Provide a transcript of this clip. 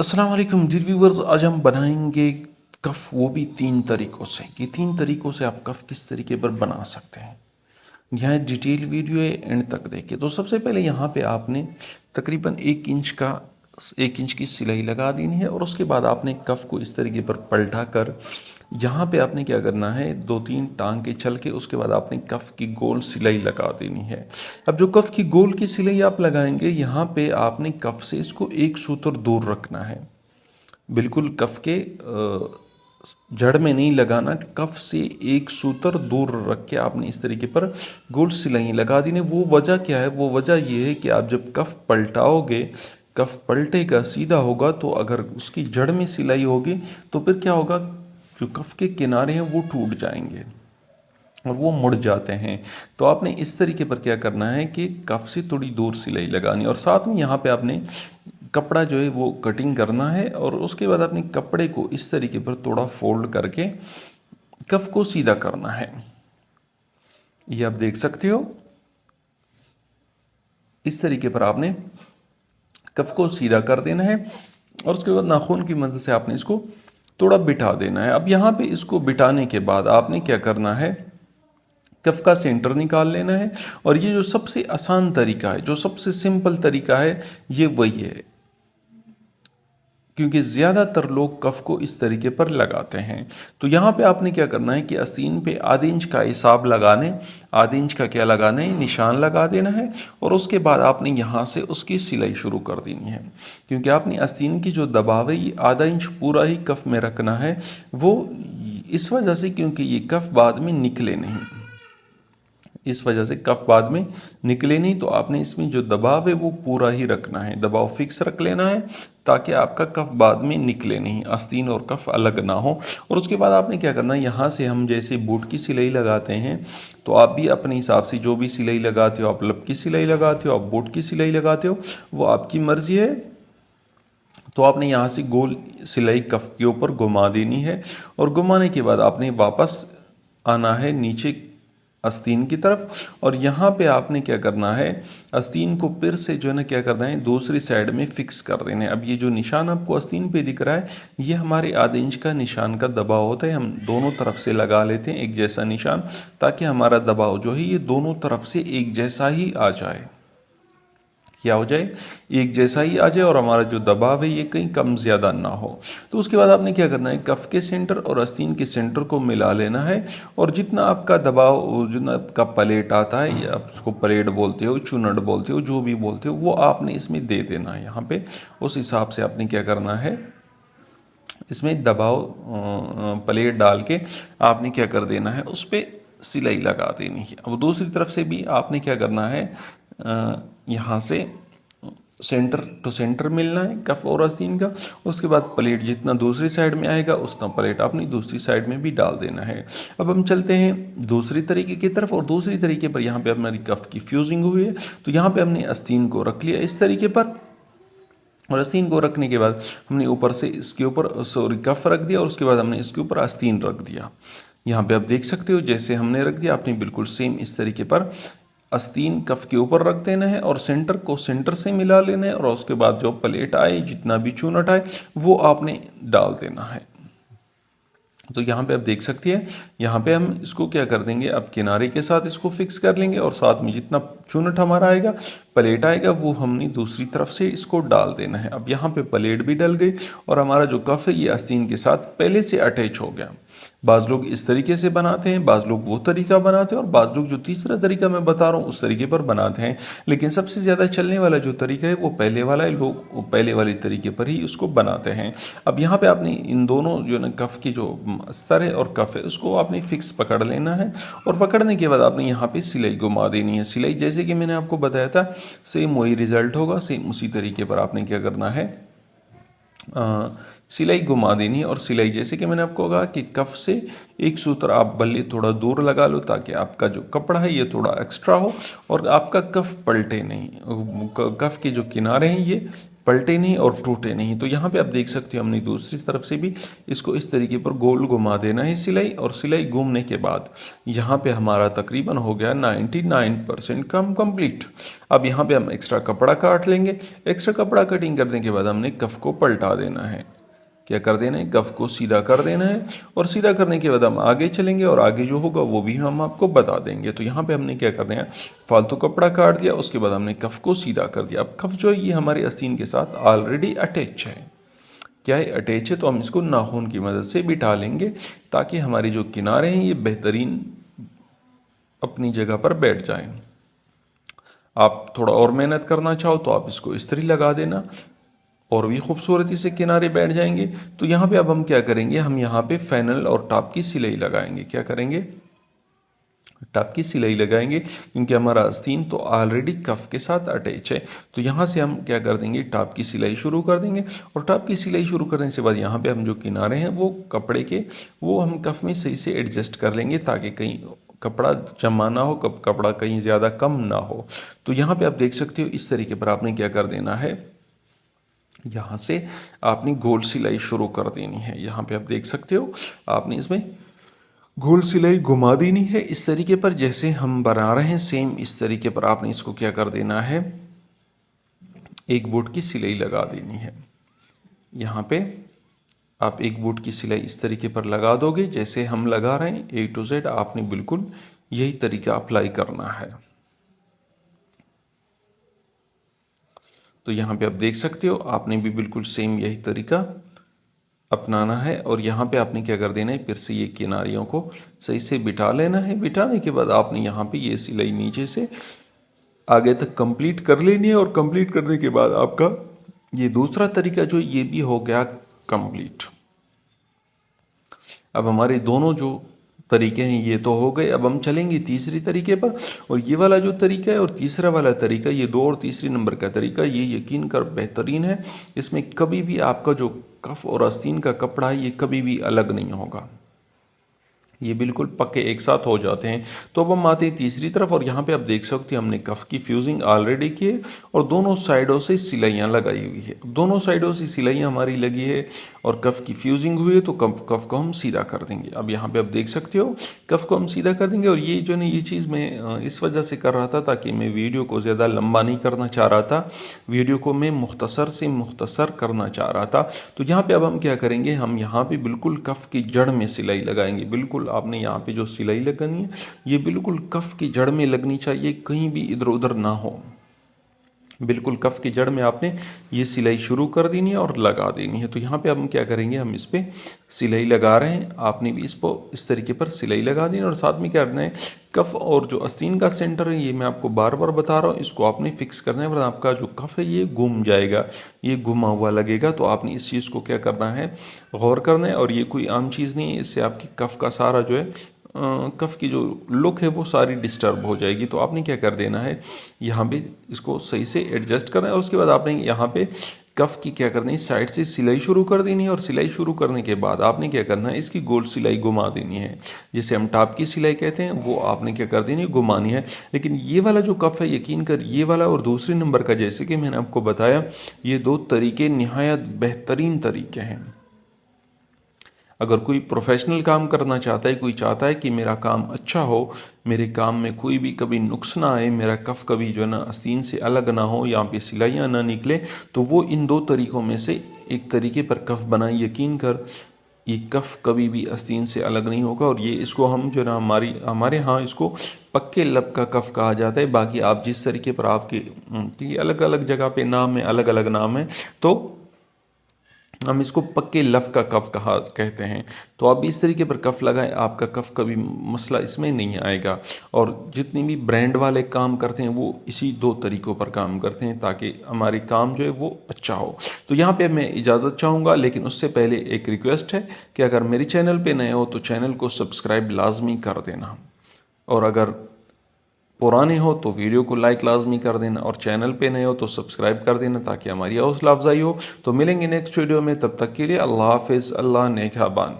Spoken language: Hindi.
अस्सलाम वालेकुम डियर व्यूवर्स। आज हम बनाएंगे कफ, वो भी 3 तरीक़ों से। ये 3 तरीक़ों से आप कफ किस तरीके पर बना सकते हैं, यहाँ डिटेल वीडियो है, एंड तक देखिए। तो सबसे पहले यहाँ पे आपने तकरीबन 1 इंच की सिलाई लगा देनी है और उसके बाद आपने कफ को इस तरीके पर पलटा कर यहाँ पे आपने क्या करना है, 2-3 टांके चल के उसके बाद आपने कफ की गोल सिलाई लगा देनी है। अब जो कफ की गोल की सिलाई आप लगाएंगे, यहाँ पे आपने कफ से इसको 1 सूत्र दूर रखना है। बिल्कुल कफ के जड़ में नहीं लगाना, कफ से 1 सूत्र दूर रख के आपने इस तरीके पर गोल सिलाई लगा देनी। वो वजह क्या है, वो वजह ये है कि आप जब कफ पलटाओगे, कफ पलटेगा, सीधा होगा, तो अगर उसकी जड़ में सिलाई होगी तो फिर क्या होगा, जो कफ के किनारे हैं वो टूट जाएंगे और वो मुड़ जाते हैं। तो आपने इस तरीके पर क्या करना है कि कफ से थोड़ी दूर सिलाई लगानी, और साथ में यहाँ पे आपने कपड़ा जो है वो कटिंग करना है, और उसके बाद अपने कपड़े को इस तरीके पर थोड़ा फोल्ड करके कफ को सीधा करना है। ये आप देख सकते हो, इस तरीके पर आपने कफ को सीधा कर देना है और उसके बाद नाखून की मदद से आपने इसको थोड़ा बिठा देना है। अब यहाँ पे इसको बिठाने के बाद आपने क्या करना है, कफ का सेंटर निकाल लेना है। और ये जो सबसे आसान तरीका है, जो सबसे सिंपल तरीका है, ये वही है, क्योंकि ज़्यादातर लोग कफ को इस तरीके पर लगाते हैं। तो यहाँ पे आपने क्या करना है कि आस्तीन पे आधे इंच का हिसाब लगाने, आधे इंच का क्या लगाना है, निशान लगा देना है, और उसके बाद आपने यहाँ से उसकी सिलाई शुरू कर देनी है। क्योंकि आपने आस्तीन की जो दबाव है, ये आधा इंच पूरा ही कफ में रखना है। वो इस वजह से क्योंकि ये कफ बाद में निकले नहीं, इस वजह से कफ बाद में निकले नहीं, तो आपने इसमें जो दबाव है वो पूरा ही रखना है, दबाव फिक्स रख लेना है, ताकि आपका कफ बाद में निकले नहीं, आस्तीन और कफ अलग ना हो। और उसके बाद आपने क्या करना है, यहाँ से हम जैसे बूट की सिलाई लगाते हैं, तो आप भी अपने हिसाब से जो भी सिलाई लगाते हो, आप लब की सिलाई लगाते हो, आप बूट की सिलाई लगाते हो, वो आपकी मर्जी है। तो आपने यहाँ से गोल सिलाई कफ के ऊपर घुमा देनी है, और घुमाने के बाद आपने वापस आना है नीचे आस्तीन की तरफ, और यहाँ पे आपने क्या करना है, आस्तीन को फिर से जो है ना क्या करना है, दूसरी साइड में फिक्स कर देना है। अब ये जो निशान आपको आस्तीन पे दिख रहा है, ये हमारे आधे इंच का निशान का दबाव होता है। हम दोनों तरफ से लगा लेते हैं एक जैसा निशान, ताकि हमारा दबाव जो है ये दोनों तरफ से एक जैसा ही आ जाए, क्या हो जाए, एक जैसा ही आ जाए, और हमारा जो दबाव है ये कहीं कम ज़्यादा ना हो। तो उसके बाद आपने क्या करना है, कफ के सेंटर और आस्तीन के सेंटर को मिला लेना है, और जितना आपका दबाव, जितना आपका प्लेट आता है, या आप उसको प्लेट बोलते हो, चुनट बोलते हो, जो भी बोलते हो, वो आपने इसमें दे देना है। यहाँ पे उस हिसाब से आपने क्या करना है, इसमें दबाव प्लेट डाल के आपने क्या कर देना है, उस पर सिलाई लगा देनी है। अब दूसरी तरफ से भी आपने क्या करना है, यहाँ से सेंटर टू सेंटर मिलना है कफ और आस्तीन का। उसके बाद प्लेट जितना दूसरी साइड में आएगा, उतना प्लेट आपने दूसरी साइड में भी डाल देना है। अब हम चलते हैं दूसरी तरीके की तरफ, और दूसरी तरीके पर यहाँ पे हमारी कफ की फ्यूजिंग हुई है, तो यहाँ पे हमने आस्तीन को रख लिया इस तरीके पर, और आस्तीन को रखने के बाद हमने ऊपर से इसके ऊपर कफ रख दिया, और उसके बाद हमने इसके ऊपर आस्तीन रख दिया। यहाँ पे आप देख सकते हो, जैसे हमने रख दिया, आपने बिल्कुल सेम इस तरीके पर आस्तीन कफ के ऊपर रख देना है, और सेंटर को सेंटर से मिला लेना है, और उसके बाद जो प्लेट आए, जितना भी चूनट आए, वो आपने डाल देना है। तो यहाँ पे आप देख सकती है, यहाँ पे हम इसको क्या कर देंगे, अब किनारे के साथ इसको फिक्स कर लेंगे, और साथ में जितना चूनट हमारा आएगा, प्लेट आएगा, वो हमने दूसरी तरफ से इसको डाल देना है। अब यहाँ पे प्लेट भी डल गई, और हमारा जो कफ है ये आस्तीन के साथ पहले से अटैच हो गया। बाज़ लोग इस तरीके से बनाते हैं, बाज़ लोग वो तरीका बनाते हैं, और बाज़ लोग जो तीसरा तरीका मैं बता रहा हूँ उस तरीके पर बनाते हैं। लेकिन सबसे ज़्यादा चलने वाला जो तरीका है वो पहले वाला है, लोग वो पहले वाले तरीके पर ही उसको बनाते हैं। अब यहाँ पे आपने इन दोनों जो है ना कफ की जो अस्तर है और कफ है, उसको आपने फिक्स पकड़ लेना है, और पकड़ने के बाद आपने यहाँ पे सिलाई घुमा देनी है। सिलाई जैसे कि मैंने आपको बताया था, सेम वही रिजल्ट होगा, सेम उसी तरीके पर आपने क्या करना है, सिलाई घुमा देनी है। और सिलाई जैसे कि मैंने आपको कहा कि कफ से 1 सूत्र आप बल्ले थोड़ा दूर लगा लो, ताकि आपका जो कपड़ा है ये थोड़ा एक्स्ट्रा हो, और आपका कफ पलटे नहीं, कफ के जो किनारे हैं ये पलटे नहीं और टूटे नहीं। तो यहाँ पे आप देख सकते हो हमने दूसरी तरफ से भी इसको इस तरीके पर गोल घुमा देना है सिलाई, और सिलाई घूमने के बाद यहाँ पे हमारा तकरीबन हो गया 99% काम कंप्लीट। अब यहाँ पे हम एक्स्ट्रा कपड़ा काट लेंगे। एक्स्ट्रा कपड़ा कटिंग करने के बाद हमने कफ को पलटा देना है। क्या कर देना है, कफ को सीधा कर देना है, और सीधा करने के बाद हम आगे चलेंगे और आगे जो होगा वो भी हम आपको बता देंगे। तो यहाँ पे हमने क्या कर दिया, फालतू कपड़ा काट दिया, उसके बाद हमने कफ को सीधा कर दिया। अब कफ जो है ये हमारे आस्तीन के साथ ऑलरेडी अटैच है। क्या है, अटैच है, तो हम इसको नाखून की मदद से बिठा लेंगे ताकि हमारे जो किनारे हैं ये बेहतरीन अपनी जगह पर बैठ जाएं। आप थोड़ा और मेहनत करना चाहो तो आप इसको इस्त्री लगा देना और भी खूबसूरती से किनारे बैठ जाएंगे। तो यहाँ पे अब हम क्या करेंगे, हम यहाँ पे फैनल और टॉप की सिलाई लगाएंगे। क्या करेंगे, टॉप की सिलाई लगाएंगे, क्योंकि हमारा आस्तीन तो ऑलरेडी कफ के साथ अटैच है। तो यहाँ से हम क्या कर देंगे, टॉप की सिलाई शुरू कर देंगे, और टॉप की सिलाई शुरू करने से बाद यहाँ पे हम जो किनारे हैं वो कपड़े के वो हम कफ में सही से एडजस्ट कर लेंगे ताकि कहीं कपड़ा जमा ना हो, कपड़ा कहीं ज़्यादा कम ना हो। तो यहाँ पे आप देख सकते हो इस तरीके पर आपने क्या कर देना है, यहाँ से आपने गोल सिलाई शुरू कर देनी है। यहाँ पे आप देख सकते हो आपने इसमें गोल सिलाई घुमा देनी है इस तरीके पर जैसे हम बना रहे हैं, सेम इस तरीके पर आपने इसको क्या कर देना है, एक बूट की सिलाई लगा देनी है। यहाँ पे आप एक बूट की सिलाई इस तरीके पर लगा दोगे जैसे हम लगा रहे हैं A to Z, आपने बिल्कुल यही तरीका अप्लाई करना है। तो यहाँ पे आप देख सकते हो आपने भी बिल्कुल सेम यही तरीका अपनाना है, और यहाँ पे आपने क्या कर देना है, फिर से ये किनारियों को सही से बिठा लेना है। बिठाने के बाद आपने यहाँ पे ये सिलाई नीचे से आगे तक कंप्लीट कर लेनी है, और कंप्लीट करने के बाद आपका ये दूसरा तरीका जो ये भी हो गया कंप्लीट। अब हमारे दोनों जो तरीके हैं ये तो हो गए, अब हम चलेंगे तीसरी तरीके पर। और ये वाला जो तरीका है और तीसरा वाला तरीका, ये दो और तीसरी नंबर का तरीका, ये यकीन कर बेहतरीन है। इसमें कभी भी आपका जो कफ और आस्तीन का कपड़ा है ये कभी भी अलग नहीं होगा, ये बिल्कुल पक्के एक साथ हो जाते हैं। तो अब हम आते हैं तीसरी तरफ, और यहाँ पे आप देख सकते हैं हमने कफ की फ्यूजिंग ऑलरेडी की है और दोनों साइडों से सिलाइयाँ लगाई हुई है। दोनों साइडों से सिलाइयाँ हमारी लगी है और कफ की फ्यूजिंग हुई है, तो कफ को हम सीधा कर देंगे। अब यहाँ पे आप देख सकते हो कफ को हम सीधा कर देंगे। और ये जो नहीं, ये चीज़ मैं इस वजह से कर रहा था ताकि मैं वीडियो को ज़्यादा लंबा नहीं करना चाह रहा था, वीडियो को मैं मुख्तसर से मुख्तसर करना चाह रहा था। तो यहाँ पे अब हम क्या करेंगे, हम यहाँ पे बिल्कुल कफ की जड़ में सिलाई लगाएंगे। बिल्कुल आपने यहाँ पे जो सिलाई लगानी है ये बिल्कुल कफ की जड़ में लगनी चाहिए, कहीं भी इधर उधर ना हो। बिल्कुल कफ की जड़ में आपने ये सिलाई शुरू कर देनी है और लगा देनी है। तो यहाँ पे हम क्या करेंगे, हम इस पर सिलाई लगा रहे हैं, आपने भी इसको इस तरीके पर सिलाई लगा देनी है। और साथ में क्या करना है, कफ और जो आस्तीन का सेंटर है ये मैं आपको बार बार बता रहा हूँ, इसको आपने फिक्स करना है, वरना आपका जो कफ है ये घूम जाएगा, ये घुमा हुआ लगेगा। तो आपने इस चीज़ को क्या करना है, गौर करना है। और ये कोई आम चीज़ नहीं है, इससे आपकी कफ का सारा जो है कफ की जो लुक है वो सारी डिस्टर्ब हो जाएगी। तो आपने क्या कर देना है, यहाँ पे इसको सही से एडजस्ट करना है, और उसके बाद आपने यहाँ पे कफ की क्या करनी है, साइड से सिलाई शुरू कर देनी है। और सिलाई शुरू करने के बाद आपने क्या करना है, इसकी गोल सिलाई घुमा देनी है, जिसे हम टॉप की सिलाई कहते हैं, वो आपने क्या कर देनी है, घुमानी है। लेकिन ये वाला जो कफ है, यकीन कर ये वाला और दूसरे नंबर का, जैसे कि मैंने आपको बताया, ये दो तरीके निहायत बेहतरीन तरीके हैं। अगर कोई प्रोफेशनल काम करना चाहता है, कोई चाहता है कि मेरा काम अच्छा हो, मेरे काम में कोई भी कभी नुक्स ना आए, मेरा कफ कभी जो है ना आस्तीन से अलग ना हो, यहाँ पे सिलाइयाँ ना निकले, तो वो इन दो तरीक़ों में से एक तरीके पर कफ बनाए। यकीन कर ये कफ कभी भी आस्तीन से अलग नहीं होगा। और ये इसको हम जो ना हमारे यहाँ इसको पक्के लब का कफ कहा जाता है। बाकी आप जिस तरीके पर आपके अलग अलग जगह पे नाम है, अलग अलग नाम है, तो हम इसको पक्के लफ का कफ कहते हैं। तो आप इस तरीके पर कफ लगाएं, आपका कफ कभी मसला इसमें नहीं आएगा। और जितनी भी ब्रांड वाले काम करते हैं वो इसी दो तरीक़ों पर काम करते हैं ताकि हमारी काम जो है वो अच्छा हो। तो यहाँ पे मैं इजाज़त चाहूँगा, लेकिन उससे पहले एक रिक्वेस्ट है कि अगर मेरे चैनल पे नए हो तो चैनल को सब्सक्राइब लाजमी कर देना, और अगर पुराने हो तो वीडियो को लाइक लाजमी कर देना, और चैनल पे नए हो तो सब्सक्राइब कर देना ताकि हमारी हौसला अफजाई हो। तो मिलेंगे नेक्स्ट वीडियो में, तब तक के लिए अल्लाह हाफिज़, अल्लाह नेगहबान।